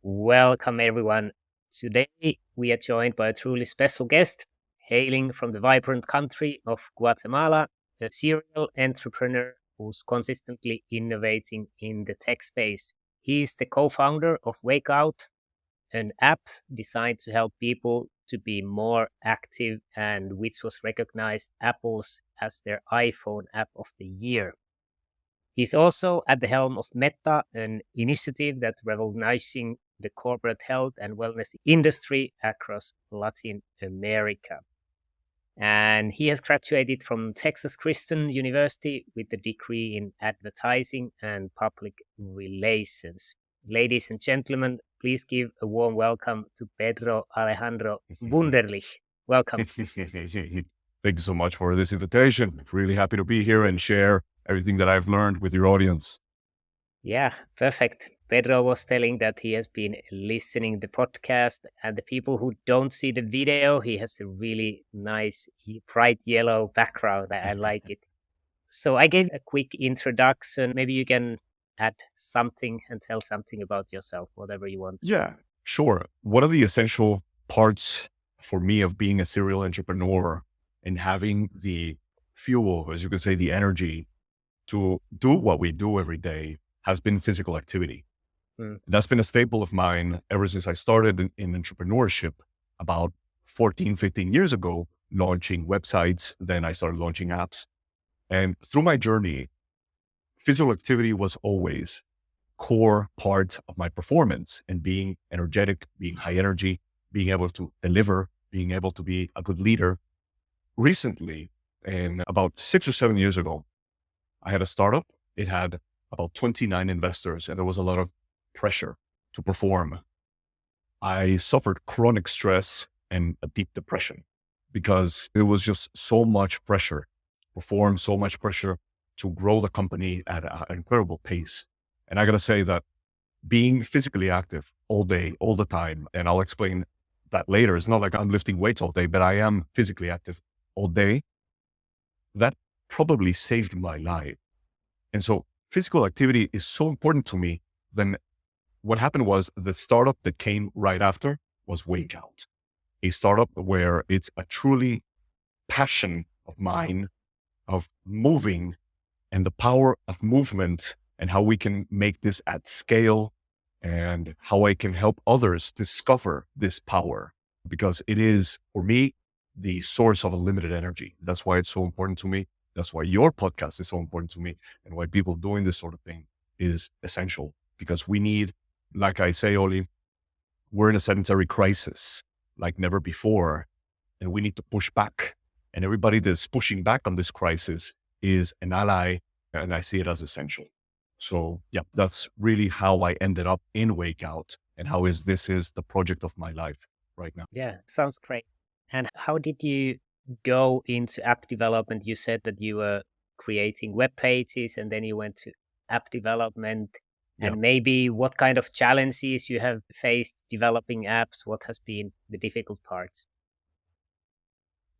Welcome, everyone. Today, we are joined by a truly special guest, hailing from the vibrant country of Guatemala, a serial entrepreneur who's consistently innovating in the tech space. He is the co-founder of Wake Out, an app designed to help people to be more active and which was recognized Apple's as their iPhone app of the year. He's also at the helm of Meta, an initiative that's revolutionizing the corporate health and wellness industry across Latin America. And he has graduated from Texas Christian University with a degree in advertising and public relations. Ladies and gentlemen, please give a warm welcome to Pedro Alejandro Wunderlich. Welcome. Thank you so much for this invitation. Really happy to be here and share everything that I've learned with your audience. Yeah, perfect. Pedro was telling that he has been listening the podcast, and the people who don't see the video, he has a really nice bright yellow background. I like it. So I gave a quick introduction. Maybe you can add something and tell something about yourself, whatever you want. Yeah, sure. One of the essential parts for me of being a serial entrepreneur and having the fuel, as you could say, the energy to do what we do every day has been physical activity. That's been a staple of mine ever since I started in entrepreneurship about 14, 15 years ago, launching websites. Then I started launching apps. And through my journey, physical activity was always core part of my performance and being energetic, being high energy, being able to deliver, being able to be a good leader. Recently, and about 6 or 7 years ago, I had a startup. It had about 29 investors and there was a lot of pressure to perform. I suffered chronic stress and a deep depression because it was just so much pressure to perform, so much pressure to grow the company at an incredible pace. And I got to say that being physically active all day, all the time, and I'll explain that later. It's not like I'm lifting weights all day, but I am physically active all day. That probably saved my life. And so physical activity is so important to me. Then what happened was the startup that came right after was Wake Out, a startup where it's a truly passion of mine of moving and the power of movement and how we can make this at scale and how I can help others discover this power, because it is, for me, the source of unlimited energy. That's why it's so important to me. That's why your podcast is so important to me, and why people doing this sort of thing is essential, because we need, like I say, Olli, we're in a sedentary crisis like never before, and we need to push back. And everybody that's pushing back on this crisis is an ally, and I see it as essential. So yeah, that's really how I ended up in Wake Out and how this is the project of my life right now. Yeah, sounds great. And how did you go into app development? You said that you were creating web pages and then you went to app development. And maybe what kind of challenges you have faced developing apps? What has been the difficult parts?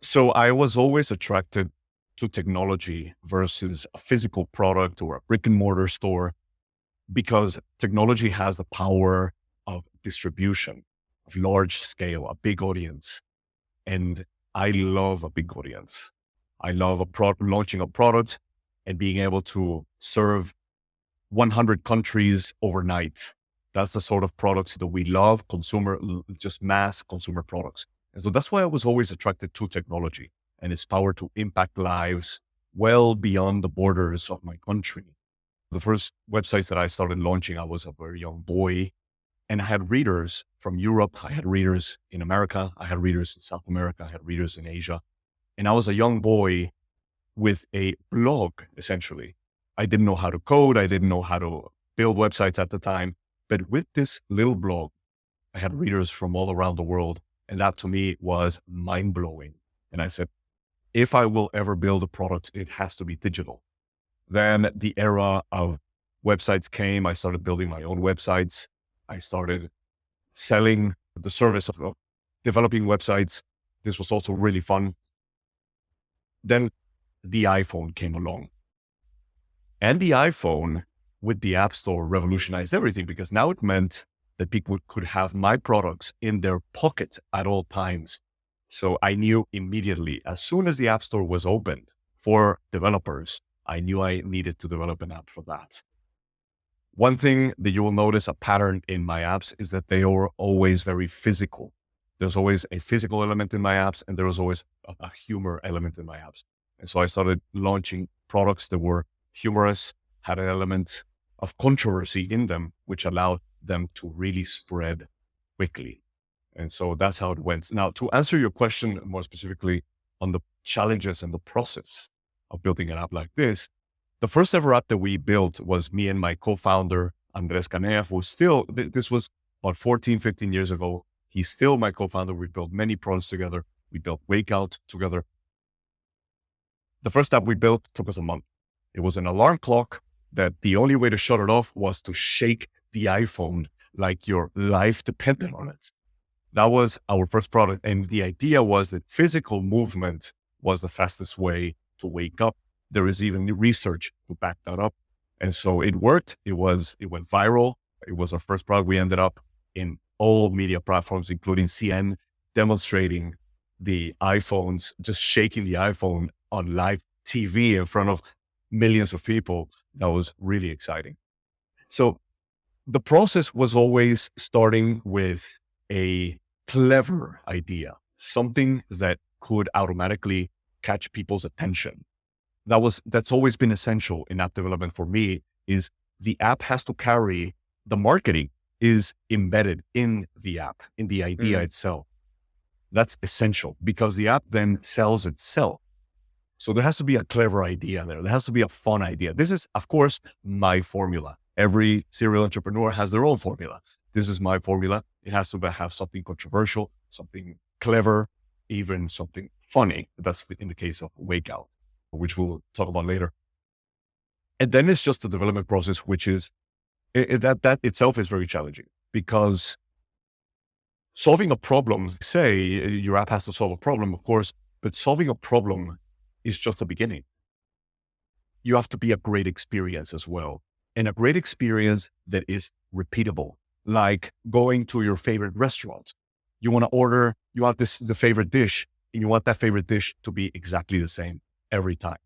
So I was always attracted to technology versus a physical product or a brick and mortar store, because technology has the power of distribution, of large scale, a big audience. And I love a big audience. I love launching a product and being able to serve 100 countries overnight. That's the sort of products that we love, just mass consumer products. And so that's why I was always attracted to technology and its power to impact lives well beyond the borders of my country. The first websites that I started launching, I was a very young boy, and I had readers from Europe. I had readers in America. I had readers in South America. I had readers in Asia. And I was a young boy with a blog, essentially. I didn't know how to code. I didn't know how to build websites at the time. But with this little blog, I had readers from all around the world. And that to me was mind blowing. And I said, if I will ever build a product, it has to be digital. Then the era of websites came. I started building my own websites. I started selling the service of developing websites. This was also really fun. Then the iPhone came along. And the iPhone with the App Store revolutionized everything, because now it meant that people could have my products in their pocket at all times. So I knew immediately, as soon as the App Store was opened for developers, I knew I needed to develop an app for that. One thing that you will notice a pattern in my apps is that they are always very physical. There's always a physical element in my apps, and there was always a humor element in my apps. And so I started launching products that were humorous, had an element of controversy in them, which allowed them to really spread quickly. And so that's how it went. Now, to answer your question more specifically on the challenges and the process of building an app like this, the first ever app that we built was me and my co-founder, Andres Canea, who still, this was about 14, 15 years ago. He's still my co-founder. We built many products together. We built Wakeout together. The first app we built took us a month. It was an alarm clock that the only way to shut it off was to shake the iPhone like your life depended on it. That was our first product. And the idea was that physical movement was the fastest way to wake up. There is even research to back that up. And so it worked. It went viral. It was our first product. We ended up in all media platforms, including CN, demonstrating the iPhones, just shaking the iPhone on live TV in front of millions of people. That was really exciting. So the process was always starting with a clever idea, something that could automatically catch people's attention. That's always been essential in app development for me, is the app has to carry, the marketing is embedded in the app, in the idea itself. That's essential because the app then sells itself. So there has to be a clever idea there. There has to be a fun idea. This is, of course, my formula. Every serial entrepreneur has their own formula. This is my formula. It has to have something controversial, something clever, even something funny. That's in the case of Wakeout, which we'll talk about later. And then it's just the development process, which is, that itself is very challenging because solving a problem, say your app has to solve a problem, of course, but solving a problem is just the beginning. You have to be a great experience as well. And a great experience that is repeatable, like going to your favorite restaurant. You want to order, you have the favorite dish, and you want that favorite dish to be exactly the same every time.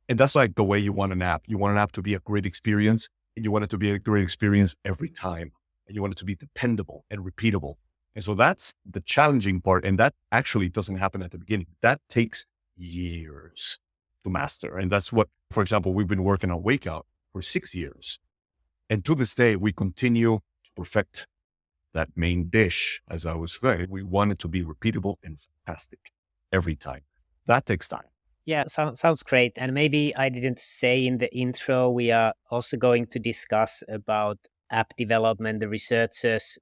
And that's like the way you want an app. You want an app to be a great experience, and you want it to be a great experience every time. And you want it to be dependable and repeatable. And so that's the challenging part. And that actually doesn't happen at the beginning. That takes years to master. And that's what, for example, we've been working on Wakeout for 6 years. And to this day, we continue to perfect that main dish. As I was saying, we want it to be repeatable and fantastic every time. That takes time. Yeah, sounds great. And maybe I didn't say in the intro, we are also going to discuss about app development. The researchers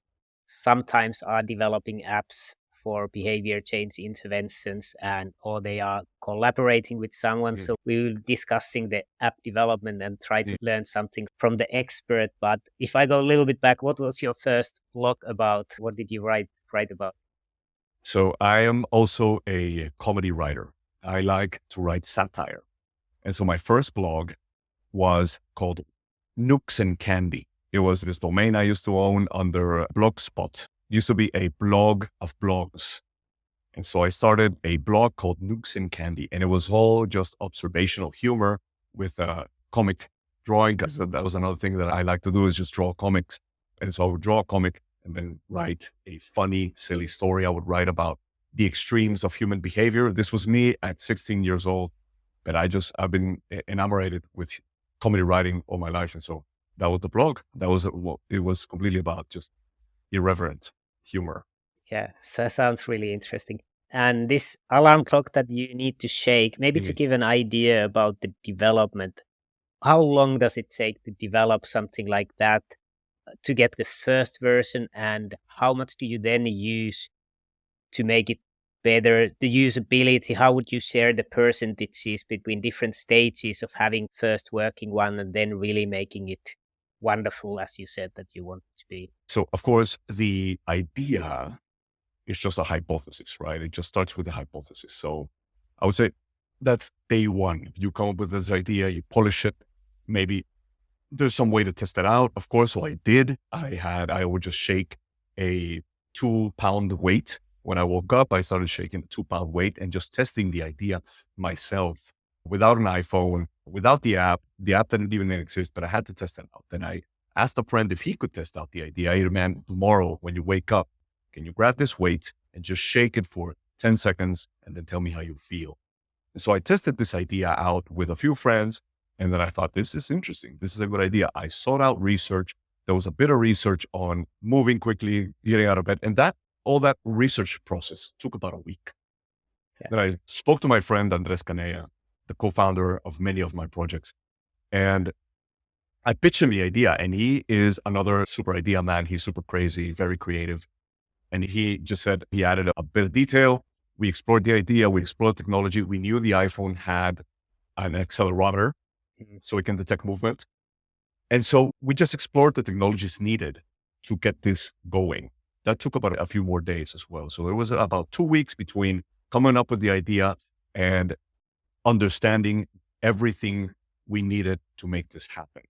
sometimes are developing apps for behavior change interventions, or they are collaborating with someone. So we will be discussing the app development and try to learn something from the expert. But if I go a little bit back, what was your first blog about? What did you write about? So I am also a comedy writer. I like to write satire. And so my first blog was called Nooks and Candy. It was this domain I used to own under Blogspot. Used to be a blog of blogs. And so I started a blog called Nooks and Candy. And it was all just observational humor with comic drawing. Because that was another thing that I like to do, is just draw comics. And so I would draw a comic and then write a funny, silly story. I would write about the extremes of human behavior. This was me at 16 years old, but I've been enamored with comedy writing all my life. And so that was the blog. It was completely about just irreverent humor. Yeah, so sounds really interesting. And this alarm clock that you need to shake, maybe to give an idea about the development, how long does it take to develop something like that to get the first version, and how much do you then use to make it better? The usability, how would you share the percentages between different stages of having first working one and then really making it wonderful, as you said that you want it to be? So of course, the idea is just a hypothesis, right? It just starts with a hypothesis. So I would say that's day one. You come up with this idea, you polish it, maybe there's some way to test it out, of course. So I did. I would just shake a 2-pound weight. When I woke up, I started shaking the 2-pound weight and just testing the idea myself without an iPhone, without the app. The app didn't even exist, but I had to test it out. Then I asked a friend if he could test out the idea. Hey, man, tomorrow when you wake up, can you grab this weight and just shake it for 10 seconds and then tell me how you feel? And so I tested this idea out with a few friends. And then I thought, this is interesting. This is a good idea. I sought out research. There was a bit of research on moving quickly, getting out of bed. And all that research process took about a week. Yeah. Then I spoke to my friend, Andres Canea, the co-founder of many of my projects. And I pitched him the idea, and he is another super idea man. He's super crazy, very creative. And he just said, he added a bit of detail. We explored the idea. We explored technology. We knew the iPhone had an accelerometer, so it can detect movement. And so we just explored the technologies needed to get this going. That took about a few more days as well. So it was about 2 weeks between coming up with the idea and understanding everything we needed to make this happen.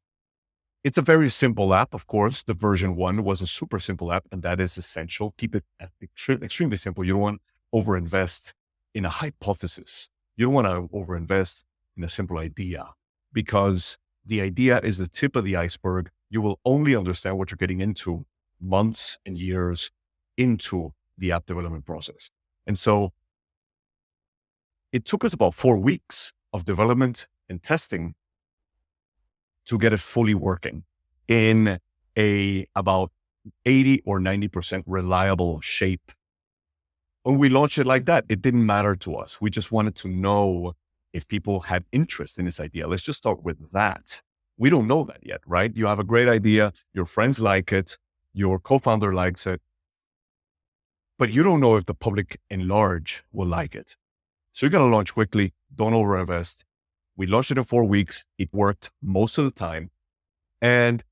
It's a very simple app, of course. The version 1 was a super simple app, and that is essential. Keep it extremely simple. You don't want to overinvest in a hypothesis. You don't want to overinvest in a simple idea, because the idea is the tip of the iceberg. You will only understand what you're getting into months and years into the app development process. And so it took us about 4 weeks of development and testing to get it fully working in a about 80 or 90% reliable shape. When we launched it like that, it didn't matter to us. We just wanted to know if people had interest in this idea. Let's just start with that. We don't know that yet, right? You have a great idea. Your friends like it. Your co-founder likes it. But you don't know if the public in large will like it. So you got to launch quickly. Don't overinvest. We launched it in 4 weeks. It worked most of the time. And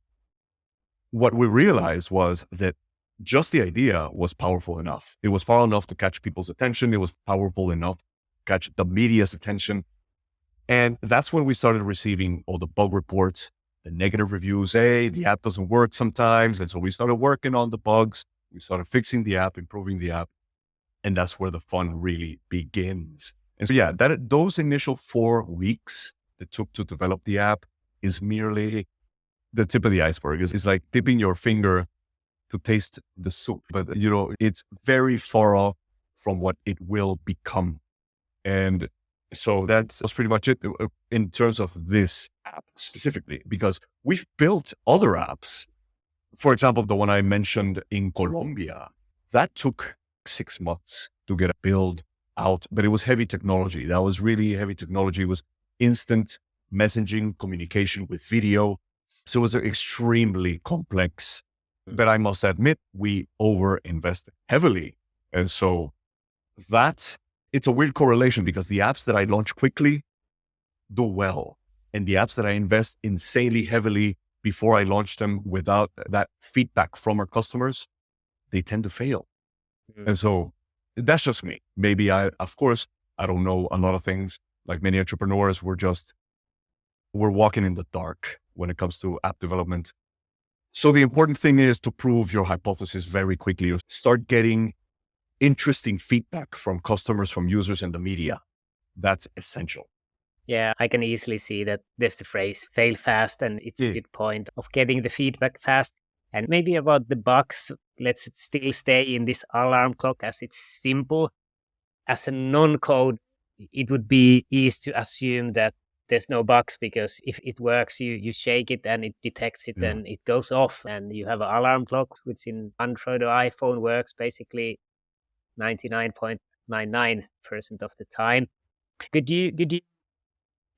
what we realized was that just the idea was powerful enough. It was powerful enough to catch people's attention. It was powerful enough to catch the media's attention. And that's when we started receiving all the bug reports, the negative reviews. Hey, the app doesn't work sometimes. And so we started working on the bugs. We started fixing the app, improving the app. And that's where the fun really begins. And so, yeah, those initial 4 weeks that took to develop the app is merely the tip of the iceberg. It's like dipping your finger to taste the soup, but it's very far off from what it will become. And so that's pretty much it in terms of this app specifically, because we've built other apps. For example, the one I mentioned in Colombia, that took 6 months to get a build out, but it was heavy technology. That was really heavy technology. It was instant messaging, communication with video. So it was extremely complex, but I must admit, we over-invested heavily. And so it's a weird correlation, because the apps that I launch quickly do well. And the apps that I invest insanely heavily before I launch them without that feedback from our customers, they tend to fail. And so that's just me. Maybe of course, I don't know a lot of things. Like many entrepreneurs, we're walking in the dark when it comes to app development. So the important thing is to prove your hypothesis very quickly. You start getting interesting feedback from customers, from users, and the media. That's essential. Yeah, I can easily see that there's the phrase fail fast, and it's a good point of getting the feedback fast. And maybe about the bugs, let's still stay in this alarm clock, as it's simple. As a non-code, it would be easy to assume that there's no bugs, because if it works, you shake it and it detects it and it goes off, and you have an alarm clock, which in Android or iPhone works basically 99.99% of the time. Could you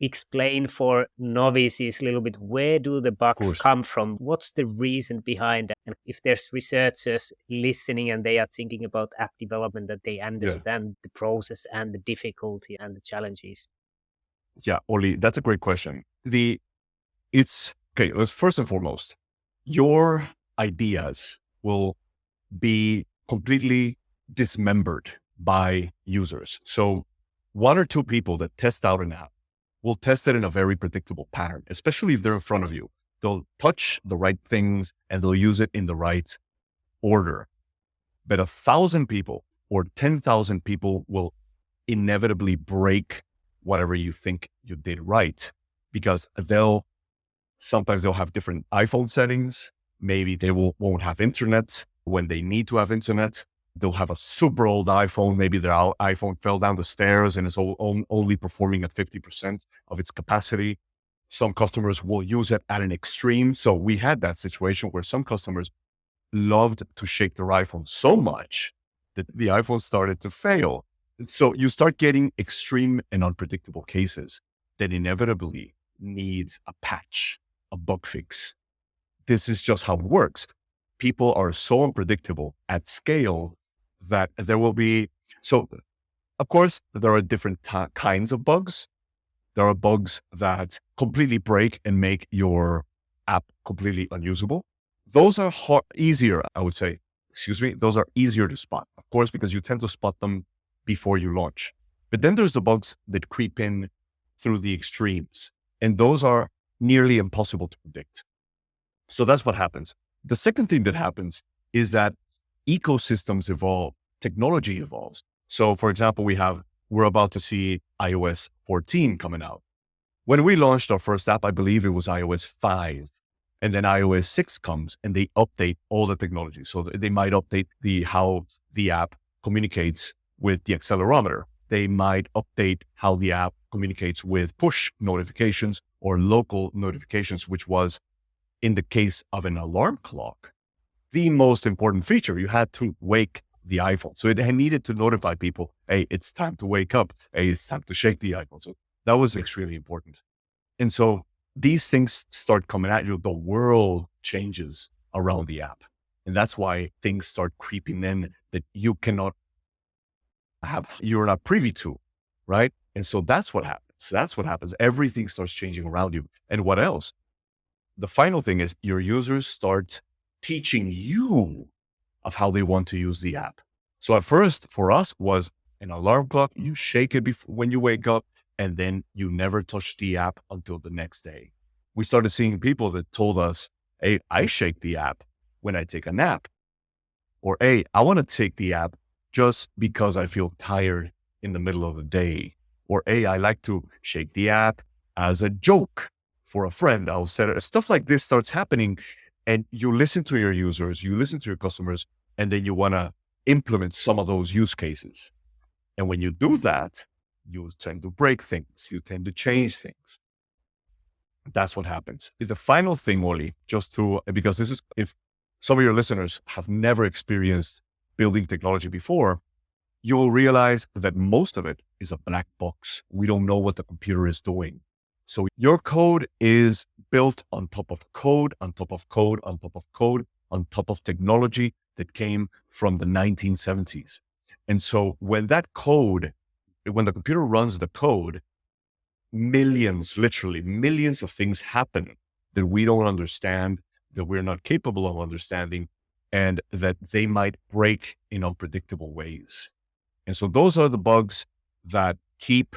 explain for novices a little bit, where do the bugs come from? What's the reason behind that? And if there's researchers listening and they are thinking about app development, that they understand the process and the difficulty and the challenges. Yeah, Olli, that's a great question. Let's first and foremost, your ideas will be completely dismembered by users. So 1 or 2 people that test out an app will test it in a very predictable pattern, especially if they're in front of you. They'll touch the right things and they'll use it in the right order. But 1,000 people or 10,000 people will inevitably break whatever you think you did right, because sometimes they'll have different iPhone settings. Maybe they won't have internet when they need to have internet. They'll have a super old iPhone. Maybe their iPhone fell down the stairs and is only performing at 50% of its capacity. Some customers will use it at an extreme. So we had that situation where some customers loved to shake their iPhone so much that the iPhone started to fail. So you start getting extreme and unpredictable cases that inevitably needs a patch, a bug fix. This is just how it works. People are so unpredictable at scale that there will be, so of course, there are different kinds of bugs. There are bugs that completely break and make your app completely unusable. Those are easier, I would say, those are easier to spot, of course, because you tend to spot them before you launch. But then there's the bugs that creep in through the extremes, and those are nearly impossible to predict. So that's what happens. The second thing that happens is that ecosystems evolve, technology evolves. So for example, we're about to see iOS 14 coming out. When we launched our first app, I believe it was iOS 5. And then iOS 6 comes and they update all the technology. So they might update how the app communicates with the accelerometer. They might update how the app communicates with push notifications or local notifications, which was, in the case of an alarm clock, the most important feature. You had to wake the iPhone. So it needed to notify people, hey, it's time to wake up. Hey, it's time to shake the iPhone. So that was extremely important. And so these things start coming at you. The world changes around the app. And that's why things start creeping in that you're not privy to, right? And so that's what happens. Everything starts changing around you. And what else? The final thing is your users start teaching you of how they want to use the app. So at first for us was an alarm clock. You shake it when you wake up, and then you never touch the app until the next day. We started seeing people that told us, hey, I shake the app when I take a nap. Or, hey, I want to take the app just because I feel tired in the middle of the day. Or, hey, I like to shake the app as a joke for a friend. I'll set it. Stuff like this starts happening, and you listen to your users, you listen to your customers, and then you want to implement some of those use cases. And when you do that, you tend to break things. You tend to change things. That's what happens. The final thing, Olli, because this is, if some of your listeners have never experienced building technology before, you will realize that most of it is a black box. We don't know what the computer is doing. So your code is built on top of code, on top of code, on top of code, on top of technology that came from the 1970s. And so when the computer runs the code, literally millions of things happen that we don't understand, that we're not capable of understanding, and that they might break in unpredictable ways. And so those are the bugs that keep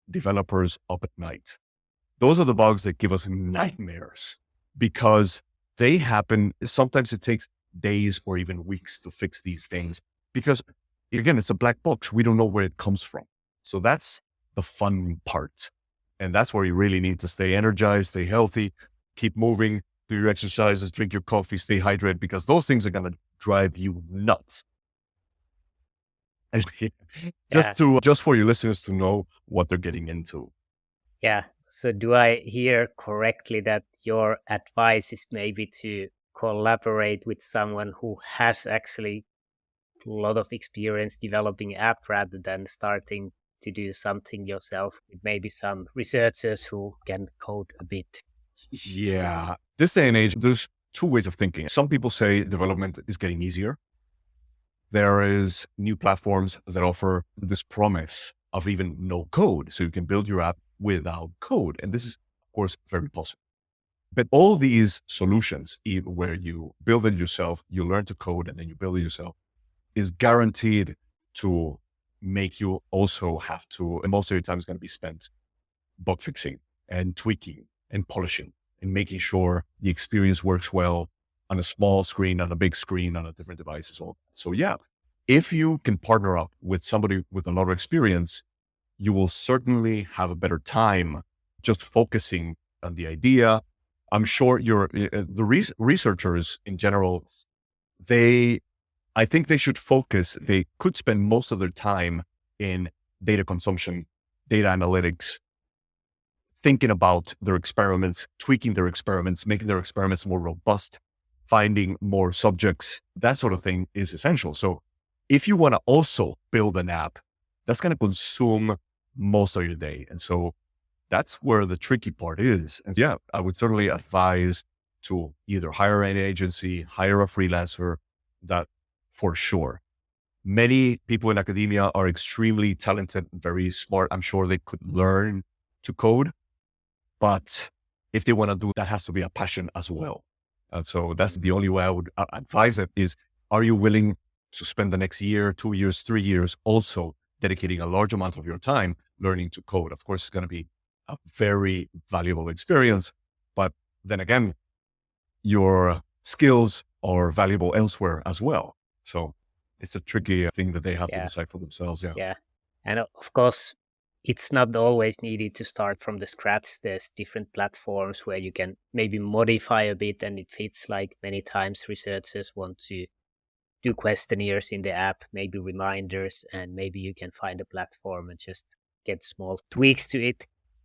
developers up at night. Those are the bugs that give us nightmares because they happen. Sometimes it takes days or even weeks to fix these things because, again, it's a black box. We don't know where it comes from. So that's the fun part. And that's where you really need to stay energized, stay healthy, keep moving, do your exercises, drink your coffee, stay hydrated, because those things are going to drive you nuts. And just for your listeners to know what they're getting into. Yeah. So do I hear correctly that your advice is maybe to collaborate with someone who has actually a lot of experience developing app rather than starting to do something yourself with maybe some researchers who can code a bit? Yeah. This day and age, there's two ways of thinking. Some people say development is getting easier. There is new platforms that offer this promise of even no code. So you can build your app without code. And this is, of course, very possible. But all these solutions, where you build it yourself, you learn to code, and then you build it yourself, is guaranteed to make you also have to, and most of your time is going to be spent bug fixing and tweaking and polishing and making sure the experience works well on a small screen, on a big screen, on a different devices. So yeah, if you can partner up with somebody with a lot of experience, you will certainly have a better time just focusing on the idea. I'm sure the researchers in general, I think they should focus. They could spend most of their time in data consumption, data analytics, thinking about their experiments, tweaking their experiments, making their experiments more robust, finding more subjects, that sort of thing is essential. So if you want to also build an app, that's going to consume most of your day. And so that's where the tricky part is. And yeah, I would certainly advise to either hire an agency, hire a freelancer, that for sure. Many people in academia are extremely talented, very smart. I'm sure they could learn to code, but if they want to do that, has to be a passion as well. And so that's the only way I would advise it is, are you willing to spend the next year, 2 years, 3 years also dedicating a large amount of your time learning to code? Of course, it's going to be a very valuable experience, but then again, your skills are valuable elsewhere as well. So it's a tricky thing that they have to decide for themselves. Yeah. Yeah. And of course, it's not always needed to start from the scratch. There's different platforms where you can maybe modify a bit and it fits. Like many times researchers want to do questionnaires in the app, maybe reminders, and maybe you can find a platform and just get small tweaks to it.